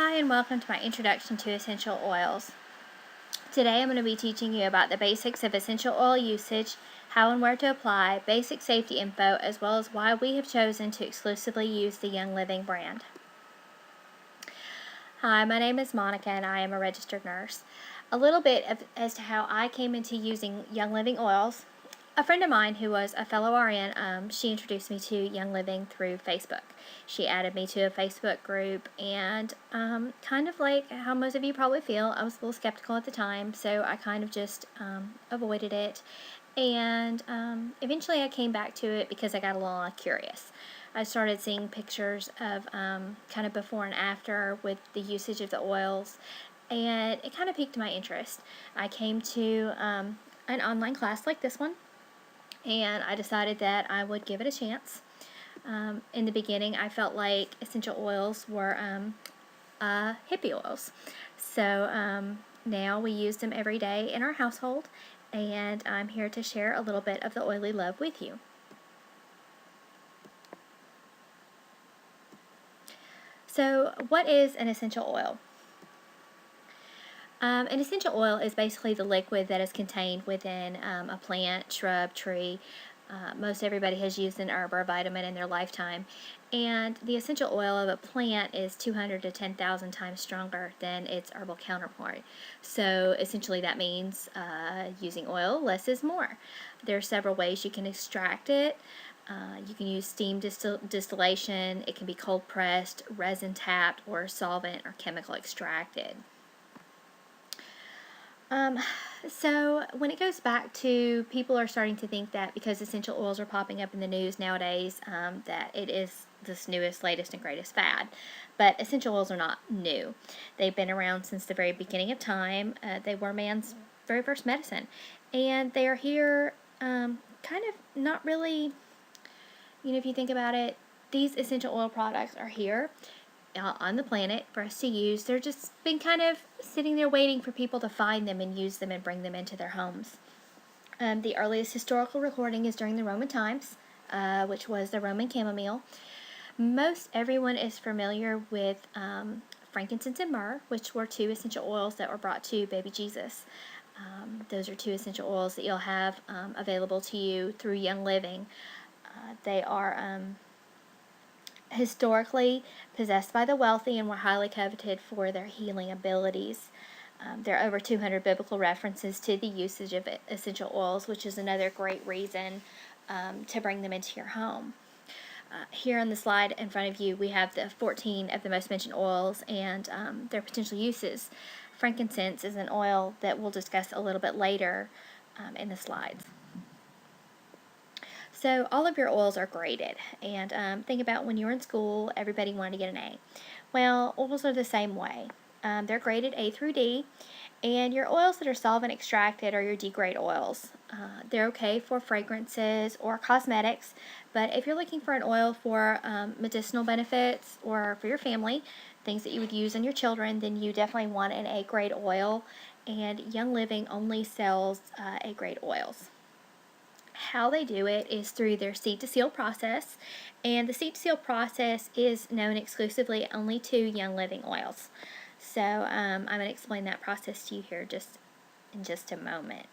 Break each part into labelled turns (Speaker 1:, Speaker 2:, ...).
Speaker 1: Hi and welcome to my introduction to essential oils. Today I'm going to be teaching you about the basics of essential oil usage, how and where to apply, basic safety info, as well as why we have chosen to exclusively use the Young Living brand. Hi, my name is Monica and I am a registered nurse. A little bit as to how I came into using Young Living oils. A friend of mine who was a fellow RN, she introduced me to Young Living through Facebook. She added me to a Facebook group, and kind of like how most of you probably feel, I was a little skeptical at the time, so I kind of just avoided it. And eventually I came back to it because I got a little curious. I started seeing pictures of kind of before and after with the usage of the oils, and it kind of piqued my interest. I came to an online class like this one, and I decided that I would give it a chance. In the beginning, I felt like essential oils were hippie oils. So now we use them every day in our household, and I'm here to share a little bit of the oily love with you. So what is an essential oil? An essential oil is basically the liquid that is contained within a plant, shrub, tree. Most everybody has used an herb or a vitamin in their lifetime, and the essential oil of a plant is 200 to 10,000 times stronger than its herbal counterpart. So essentially that means using oil, less is more. There are several ways you can extract it. You can use steam distillation. It can be cold pressed, resin tapped, or solvent or chemical extracted. So when it goes back to, people are starting to think that because essential oils are popping up in the news nowadays, that it is this newest, latest, and greatest fad. But essential oils are not new. They've been around since the very beginning of time. They were man's very first medicine. And they are here kind of not really, if you think about it, these essential oil products are here on the planet for us to use. They're just been kind of sitting there waiting for people to find them and use them and bring them into their homes. The earliest historical recording is during the Roman times, which was the Roman chamomile. Most everyone is familiar with frankincense and myrrh, which were two essential oils that were brought to baby Jesus. Those are two essential oils that you'll have available to you through Young Living. They are historically possessed by the wealthy and were highly coveted for their healing abilities. There are over 200 biblical references to the usage of essential oils, which is another great reason to bring them into your home. Here on the slide in front of you, we have the 14 of the most mentioned oils and their potential uses. Frankincense is an oil that we'll discuss a little bit later in the slides. So all of your oils are graded, and think about when you were in school, everybody wanted to get an A. Well, oils are the same way. They're graded A through D, and your oils that are solvent extracted are your D grade oils. They're okay for fragrances or cosmetics, but if you're looking for an oil for medicinal benefits or for your family, things that you would use on your children, then you definitely want an A grade oil, and Young Living only sells A grade oils. How they do it is through their seed to seal process, and the seed to seal process is known exclusively only to Young Living oils. So I'm going to explain that process to you here in just a moment.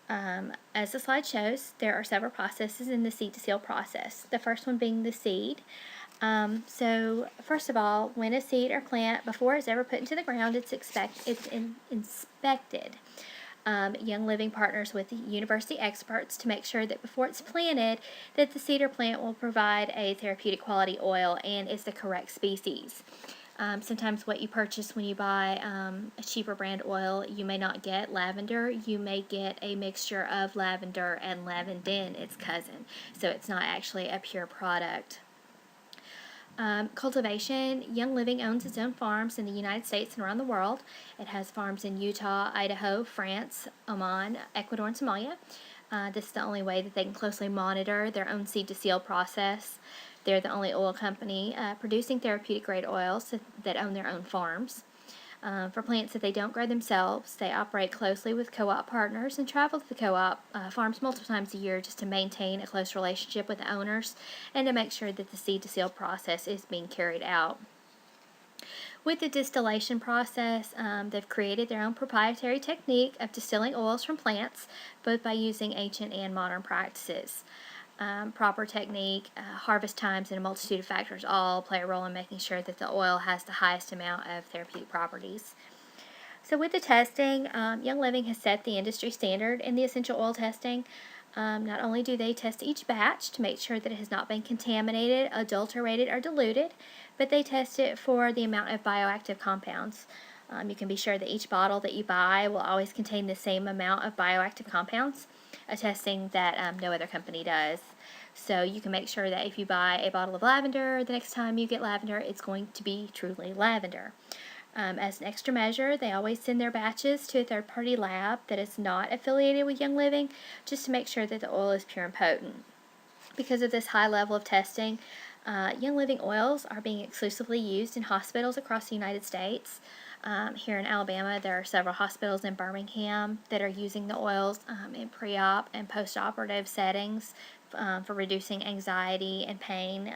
Speaker 1: As the slide shows, there are several processes in the seed to seal process. The first one being the seed. So first of all, when a seed or plant, before it's ever put into the ground, it's inspected. Young Living partners with university experts to make sure that before it's planted, that the seed or plant will provide a therapeutic quality oil and is the correct species. Sometimes what you purchase when you buy a cheaper brand oil, you may not get lavender. You may get a mixture of lavender and lavandin, its cousin. So it's not actually a pure product. Cultivation. Young Living owns its own farms in the United States and around the world. It has farms in Utah, Idaho, France, Oman, Ecuador, and Somalia. This is the only way that they can closely monitor their own seed to seal process. They're the only oil company producing therapeutic grade oils that own their own farms. For plants that they don't grow themselves, they operate closely with co-op partners and travel to the co-op farms multiple times a year just to maintain a close relationship with the owners and to make sure that the seed to seal process is being carried out. With the distillation process, they've created their own proprietary technique of distilling oils from plants, both by using ancient and modern practices. Proper technique, harvest times, and a multitude of factors all play a role in making sure that the oil has the highest amount of therapeutic properties. So with the testing, Young Living has set the industry standard in the essential oil testing. Not only do they test each batch to make sure that it has not been contaminated, adulterated, or diluted, but they test it for the amount of bioactive compounds. You can be sure that each bottle that you buy will always contain the same amount of bioactive compounds, a testing that no other company does. So you can make sure that if you buy a bottle of lavender, the next time you get lavender, it's going to be truly lavender. As an extra measure, they always send their batches to a third-party lab that is not affiliated with Young Living, just to make sure that the oil is pure and potent. Because of this high level of testing, Young Living oils are being exclusively used in hospitals across the United States. Here in Alabama, there are several hospitals in Birmingham that are using the oils in pre-op and post-operative settings for reducing anxiety and pain.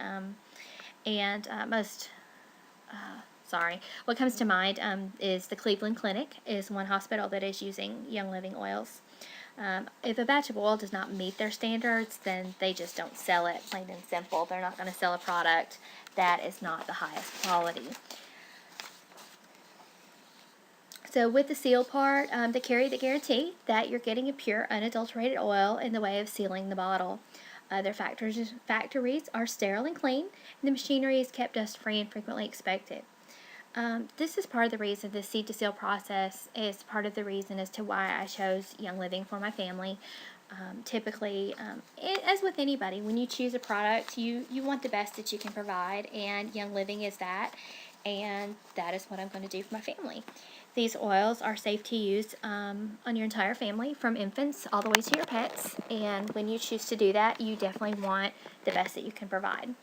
Speaker 1: What comes to mind is the Cleveland Clinic is one hospital that is using Young Living oils. If a batch of oil does not meet their standards, then they just don't sell it, plain and simple. They're not going to sell a product that is not the highest quality. So with the seal part, they carry the guarantee that you're getting a pure, unadulterated oil in the way of sealing the bottle. Their factories are sterile and clean, and the machinery is kept dust-free and frequently inspected. This is part of the reason the seed to seal process is part of the reason as to why I chose Young Living for my family. Typically, as with anybody, when you choose a product, you want the best that you can provide, and Young Living is that, and that is what I'm going to do for my family. These oils are safe to use on your entire family, from infants all the way to your pets, and when you choose to do that, you definitely want the best that you can provide.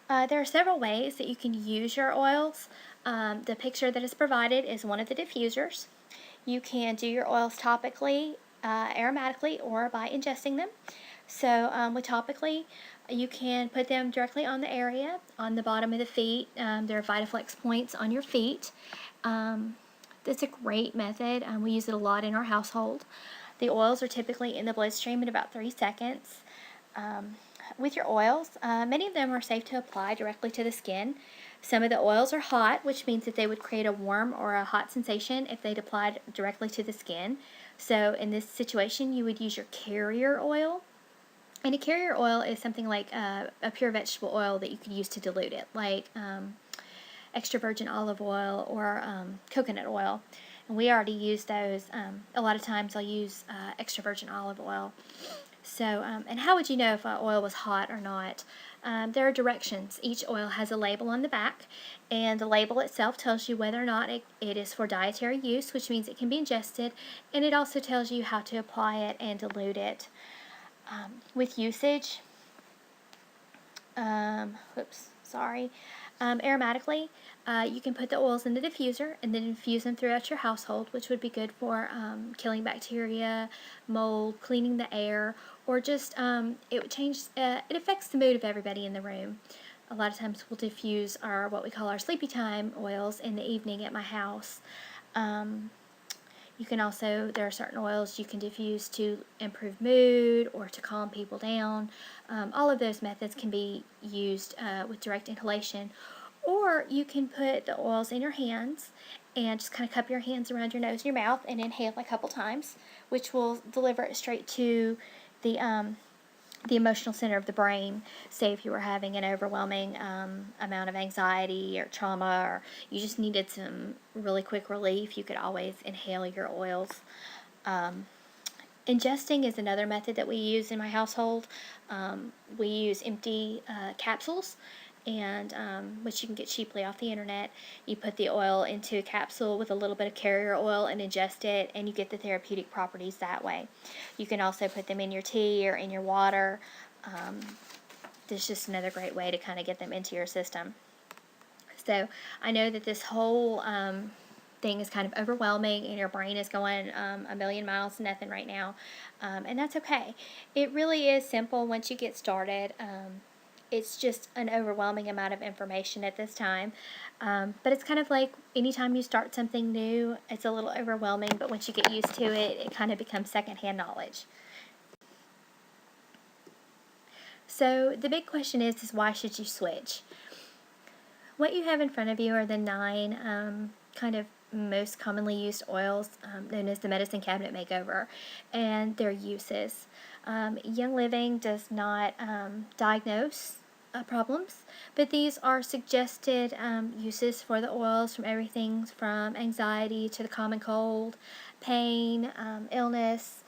Speaker 1: There are several ways that you can use your oils. The picture that is provided is one of the diffusers. You can do your oils topically, aromatically, or by ingesting them. So with topically, you can put them directly on the area, on the bottom of the feet. There are VitaFlex points on your feet. That's a great method. We use it a lot in our household. The oils are typically in the bloodstream in about 3 seconds. With your oils, many of them are safe to apply directly to the skin. Some of the oils are hot, which means that they would create a warm or a hot sensation if they'd applied directly to the skin. So in this situation, you would use your carrier oil. And a carrier oil is something like a pure vegetable oil that you could use to dilute it, like extra virgin olive oil or coconut oil. And we already use those. A lot of times I'll use extra virgin olive oil. So, and how would you know if an oil was hot or not? There are directions. Each oil has a label on the back, and the label itself tells you whether or not it is for dietary use, which means it can be ingested, and it also tells you how to apply it and dilute it. With usage, aromatically, you can put the oils in the diffuser and then infuse them throughout your household, which would be good for killing bacteria, mold, cleaning the air, or just it would change. It affects the mood of everybody in the room. A lot of times we'll diffuse what we call our sleepy time oils in the evening at my house. You can also, there are certain oils you can diffuse to improve mood or to calm people down. All of those methods can be used with direct inhalation. Or you can put the oils in your hands and just kind of cup your hands around your nose and your mouth and inhale a couple times, which will deliver it straight to the emotional center of the brain. Say if you were having an overwhelming amount of anxiety or trauma, or you just needed some really quick relief, you could always inhale your oils. Ingesting is another method that we use in my household. We use empty capsules, and which you can get cheaply off the internet. You put the oil into a capsule with a little bit of carrier oil and ingest it, and you get the therapeutic properties that way. You can also put them in your tea or in your water. This is just another great way to kind of get them into your system. So I know that this whole thing is kind of overwhelming, and your brain is going a million miles to nothing right now, and that's okay. It really is simple once you get started. it's just an overwhelming amount of information at this time. But it's kind of like anytime you start something new, it's a little overwhelming, but once you get used to it, it kind of becomes secondhand knowledge. So the big question is why should you switch? What you have in front of you are the 9 kind of most commonly used oils known as the medicine cabinet makeover and their uses. Young Living does not diagnose problems, but these are suggested uses for the oils, from everything from anxiety to the common cold, pain, illness.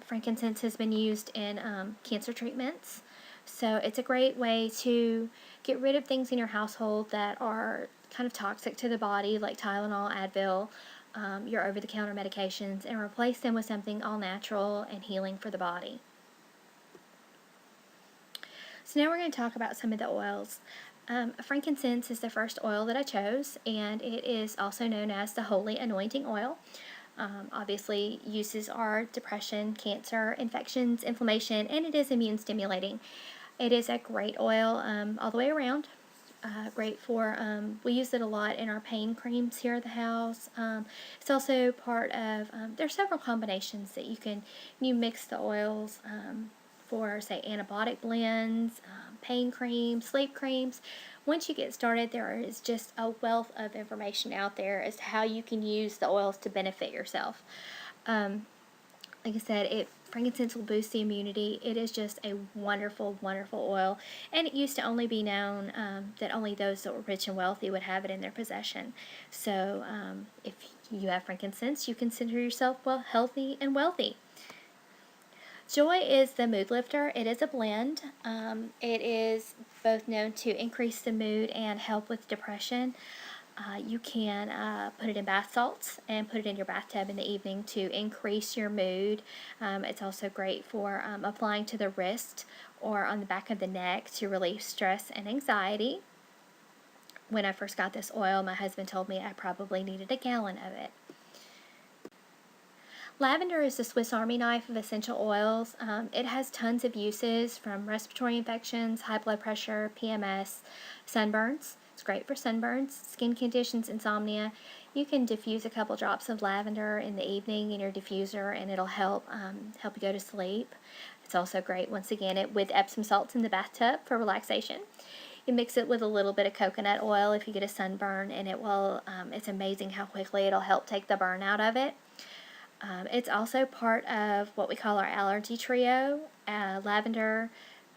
Speaker 1: Frankincense has been used in cancer treatments. So it's a great way to get rid of things in your household that are kind of toxic to the body, like Tylenol, Advil, your over-the-counter medications, and replace them with something all natural and healing for the body. So now we're going to talk about some of the oils. Frankincense is the first oil that I chose, and it is also known as the holy anointing oil. Obviously, uses are depression, cancer, infections, inflammation, and it is immune stimulating. It is a great oil all the way around. Great for, we use it a lot in our pain creams here at the house. It's also part of, there's several combinations that you mix the oils for, say, antibiotic blends, pain creams, sleep creams. Once you get started, there is just a wealth of information out there as to how you can use the oils to benefit yourself. Like I said, frankincense will boost the immunity. It is just a wonderful, wonderful oil. And it used to only be known that only those that were rich and wealthy would have it in their possession. So if you have frankincense, you consider yourself healthy and wealthy. Joy is the mood lifter. It is a blend. It is both known to increase the mood and help with depression. You can put it in bath salts and put it in your bathtub in the evening to increase your mood. It's also great for applying to the wrist or on the back of the neck to relieve stress and anxiety. When I first got this oil, my husband told me I probably needed a gallon of it. Lavender is the Swiss Army knife of essential oils. It has tons of uses, from respiratory infections, high blood pressure, PMS, sunburns. It's great for sunburns, skin conditions, insomnia. You can diffuse a couple drops of lavender in the evening in your diffuser, and it'll help you go to sleep. It's also great, once again, with Epsom salts in the bathtub for relaxation. You mix it with a little bit of coconut oil if you get a sunburn, and it's amazing how quickly it'll help take the burn out of it. It's also part of what we call our allergy trio. Lavender,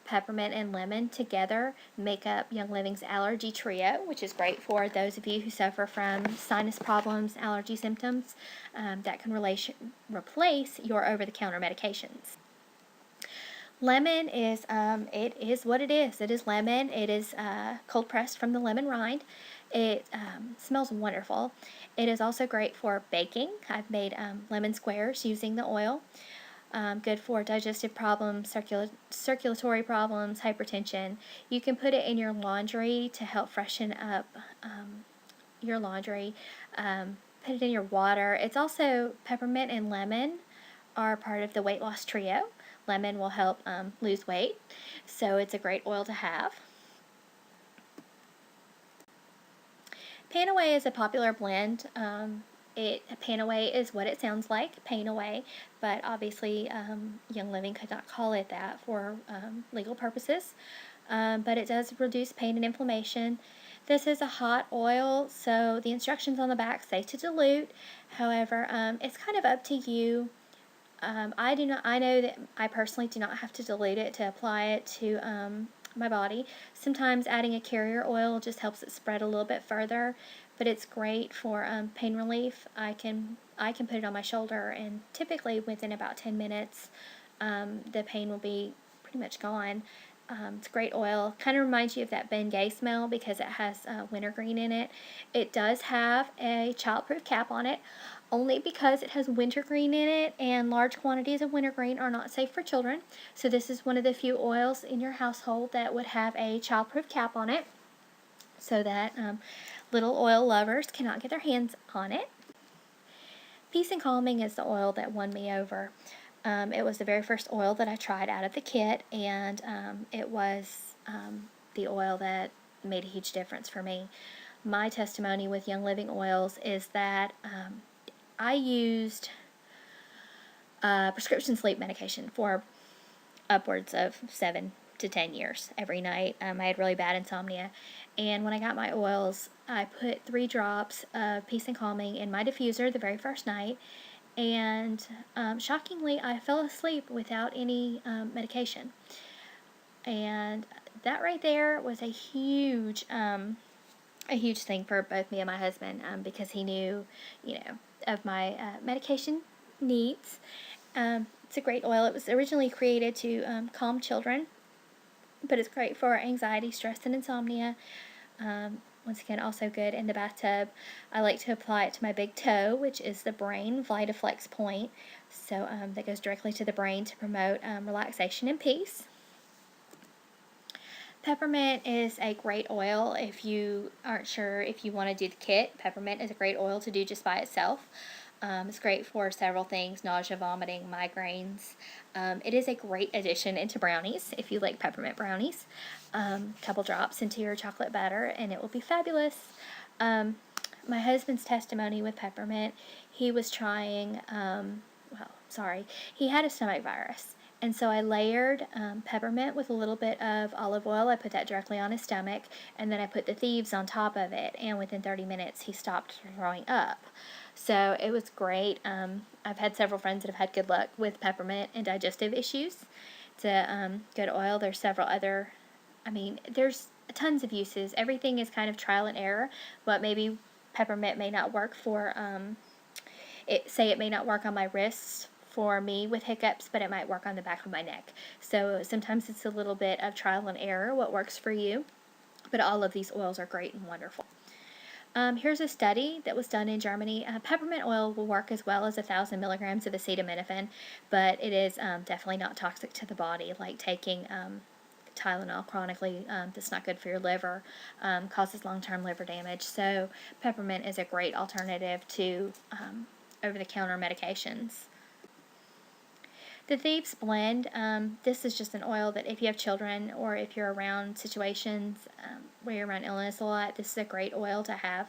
Speaker 1: peppermint, and lemon together make up Young Living's allergy trio, which is great for those of you who suffer from sinus problems, allergy symptoms, that can replace your over-the-counter medications. Lemon is, it is what it is. It is lemon. It is cold pressed from the lemon rind. It smells wonderful. It is also great for baking. I've made lemon squares using the oil. Good for digestive problems, circulatory problems, hypertension. You can put it in your laundry to help freshen up your laundry. Put it in your water. It's also, peppermint and lemon are part of the weight loss trio. Lemon will help lose weight, so it's a great oil to have. Pain-Away is a popular blend. Pain-Away is what it sounds like, pain away, but obviously Young Living could not call it that for legal purposes. But it does reduce pain and inflammation. This is a hot oil, so the instructions on the back say to dilute. However, it's kind of up to you. I know that I personally do not have to dilute it to apply it to my body. Sometimes adding a carrier oil just helps it spread a little bit further, but it's great for pain relief. I can put it on my shoulder, and typically within about 10 minutes, the pain will be pretty much gone. It's a great oil. Kind of reminds you of that Bengay smell because it has wintergreen in it. It does have a childproof cap on it, only because it has wintergreen in it, and large quantities of wintergreen are not safe for children. So this is one of the few oils in your household that would have a childproof cap on it, so that little oil lovers cannot get their hands on it. Peace and Calming is the oil that won me over. It was the very first oil that I tried out of the kit, and it was the oil that made a huge difference for me. My testimony with Young Living Oils is that I used prescription sleep medication for upwards of 7 to 10 years every night. I had really bad insomnia, and when I got my oils, I put 3 drops of Peace and Calming in my diffuser the very first night, and shockingly, I fell asleep without any medication. And that right there was a huge thing for both me and my husband, because he knew, of my medication needs. It's a great oil. It was originally created to calm children, but it's great for anxiety, stress, and insomnia. Once again, also good in the bathtub. I like to apply it to my big toe, which is the brain VitaFlex point. So that goes directly to the brain to promote relaxation and peace. Peppermint is a great oil if you aren't sure if you want to do the kit. Peppermint is a great oil to do just by itself. It's great for several things: nausea, vomiting, migraines. It is a great addition into brownies if you like peppermint brownies. Couple drops into your chocolate batter and it will be fabulous. My husband's testimony with peppermint, he was trying, he had a stomach virus. And so I layered peppermint with a little bit of olive oil. I put that directly on his stomach, and then I put the thieves on top of it, and within 30 minutes he stopped throwing up. So it was great. I've had several friends that have had good luck with peppermint and digestive issues. It's a good oil. There's several other, there's tons of uses. Everything is kind of trial and error. But maybe peppermint may not work for, it may not work on my wrists for me with hiccups, but it might work on the back of my neck. So sometimes it's a little bit of trial and error what works for you, but all of these oils are great and wonderful. Here's a study that was done in Germany. Peppermint oil will work as well as 1,000 milligrams of acetaminophen, but it is definitely not toxic to the body, like taking Tylenol chronically. That's not good for your liver, causes long-term liver damage. So peppermint is a great alternative to over-the-counter medications. The Thieves Blend, this is just an oil that if you have children or if you're around situations where you're around illness a lot, this is a great oil to have.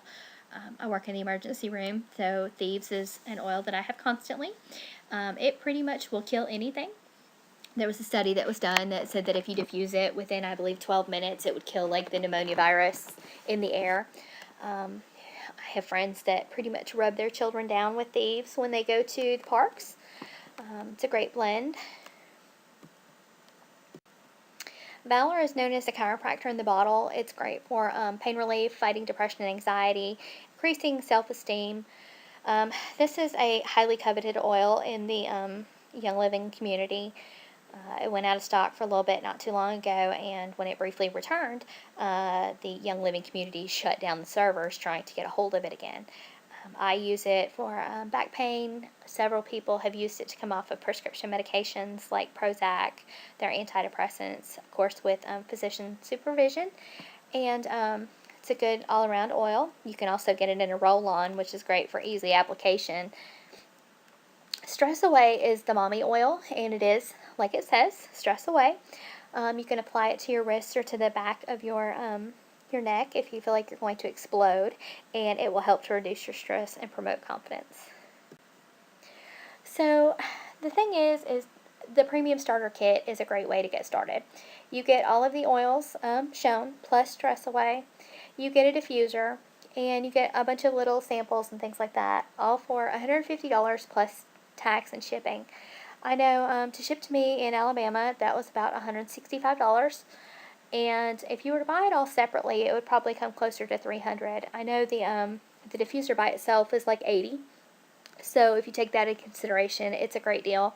Speaker 1: I work in the emergency room, so Thieves is an oil that I have constantly. It pretty much will kill anything. There was a study that was done that said that if you diffuse it within, I believe, 12 minutes, it would kill like the pneumonia virus in the air. I have friends that pretty much rub their children down with Thieves when they go to the parks. It's a great blend. Valor is known as the chiropractor in the bottle. It's great for pain relief, fighting depression and anxiety, increasing self-esteem. This is a highly coveted oil in the Young Living community. It went out of stock for a little bit not too long ago, and when it briefly returned, the Young Living community shut down the servers trying to get a hold of it again. I use it for back pain. Several people have used it to come off of prescription medications like Prozac. They're antidepressants, of course, with physician supervision. And it's a good all-around oil. You can also get it in a roll-on, which is great for easy application. Stress Away is the mommy oil, and it is, like it says, Stress Away. You can apply it to your wrists or to the back of your neck if you feel like you're going to explode, and it will help to reduce your stress and promote confidence. So the thing is the premium starter kit is a great way to get started. You get all of the oils shown plus Stress Away. You get a diffuser, and you get a bunch of little samples and things like that, all for $150 plus tax and shipping. I know to ship to me in Alabama that was about $165. And if you were to buy it all separately, it would probably come closer to $300. I know the diffuser by itself is like $80. So if you take that into consideration, it's a great deal.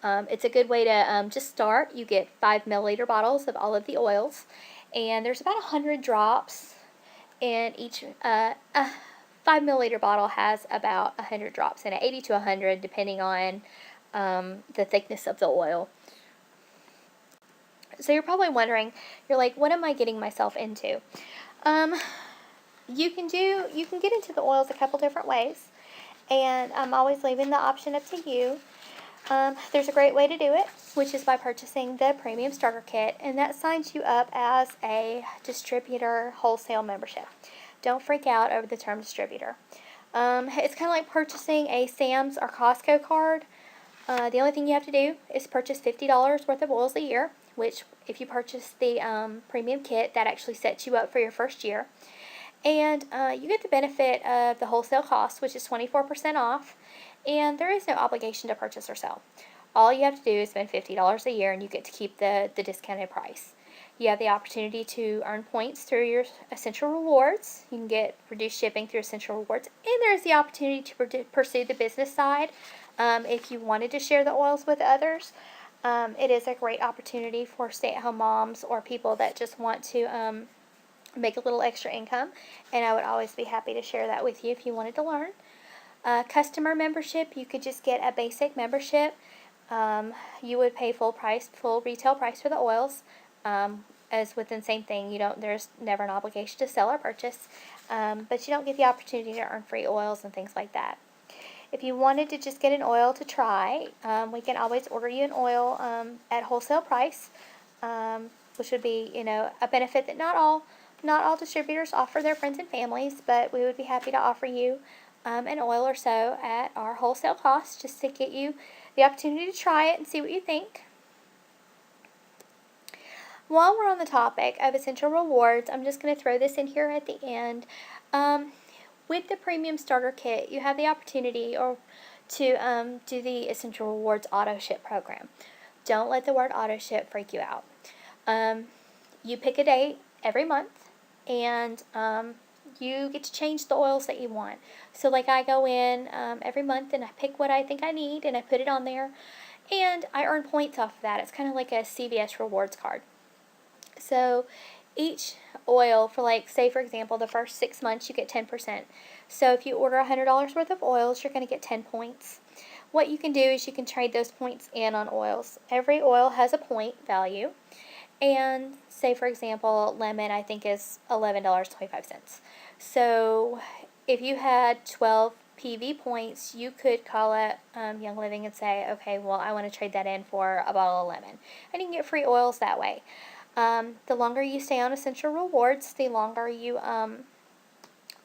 Speaker 1: It's a good way to just start. You get 5 milliliter bottles of all of the oils, and there's about 100 drops in each. A 5 milliliter bottle has about 100 drops in it, 80 to 100 depending on the thickness of the oil. So you're probably wondering, you're like, what am I getting myself into? You can get into the oils a couple different ways, and I'm always leaving the option up to you. There's a great way to do it, which is by purchasing the premium starter kit, and that signs you up as a distributor wholesale membership. Don't freak out over the term distributor. It's kind of like purchasing a Sam's or Costco card. The only thing you have to do is purchase $50 worth of oils a year, which if you purchase the premium kit, that actually sets you up for your first year. And you get the benefit of the wholesale cost, which is 24% off, and there is no obligation to purchase or sell. All you have to do is spend $50 a year, and you get to keep the discounted price. You have the opportunity to earn points through your Essential Rewards. You can get reduced shipping through Essential Rewards, and there's the opportunity to pursue the business side if you wanted to share the oils with others. It is a great opportunity for stay-at-home moms or people that just want to make a little extra income, and I would always be happy to share that with you if you wanted to learn. Customer membership, you could just get a basic membership. You would pay full retail price for the oils. As within the same thing, there's never an obligation to sell or purchase, but you don't get the opportunity to earn free oils and things like that. If you wanted to just get an oil to try, we can always order you an oil at wholesale price, which would be a benefit that not all distributors offer their friends and families, but we would be happy to offer you an oil or so at our wholesale cost, just to get you the opportunity to try it and see what you think. While we're on the topic of Essential Rewards, I'm just going to throw this in here at the end. With the Premium Starter Kit, you have the opportunity to do the Essential Rewards Auto Ship program. Don't let the word auto ship freak you out. You pick a date every month, and you get to change the oils that you want. So like I go in every month and I pick what I think I need and I put it on there, and I earn points off of that. It's kind of like a CVS rewards card. So each oil, for say for example the first 6 months, you get 10%. So if you order $100 worth of oils, you're going to get 10 points. What you can do is you can trade those points in on oils. Every oil has a point value, and say for example lemon I think is $11.25. So if you had 12 PV points, you could call up Young Living and say, okay, well I want to trade that in for a bottle of lemon, and you can get free oils that way. The longer you stay on Essential Rewards, the longer you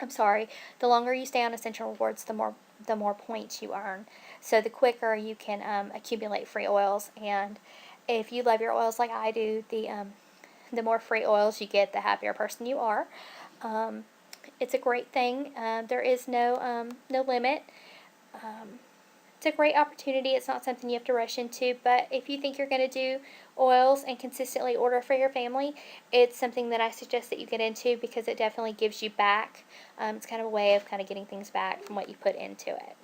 Speaker 1: stay on Essential Rewards, the more points you earn. So the quicker you can accumulate free oils, and if you love your oils like I do, the more free oils you get, the happier person you are. It's a great thing. There is no limit. It's a great opportunity. It's not something you have to rush into, but if you think you're going to do oils and consistently order for your family, it's something that I suggest that you get into, because it definitely gives you back. It's kind of a way of kind of getting things back from what you put into it.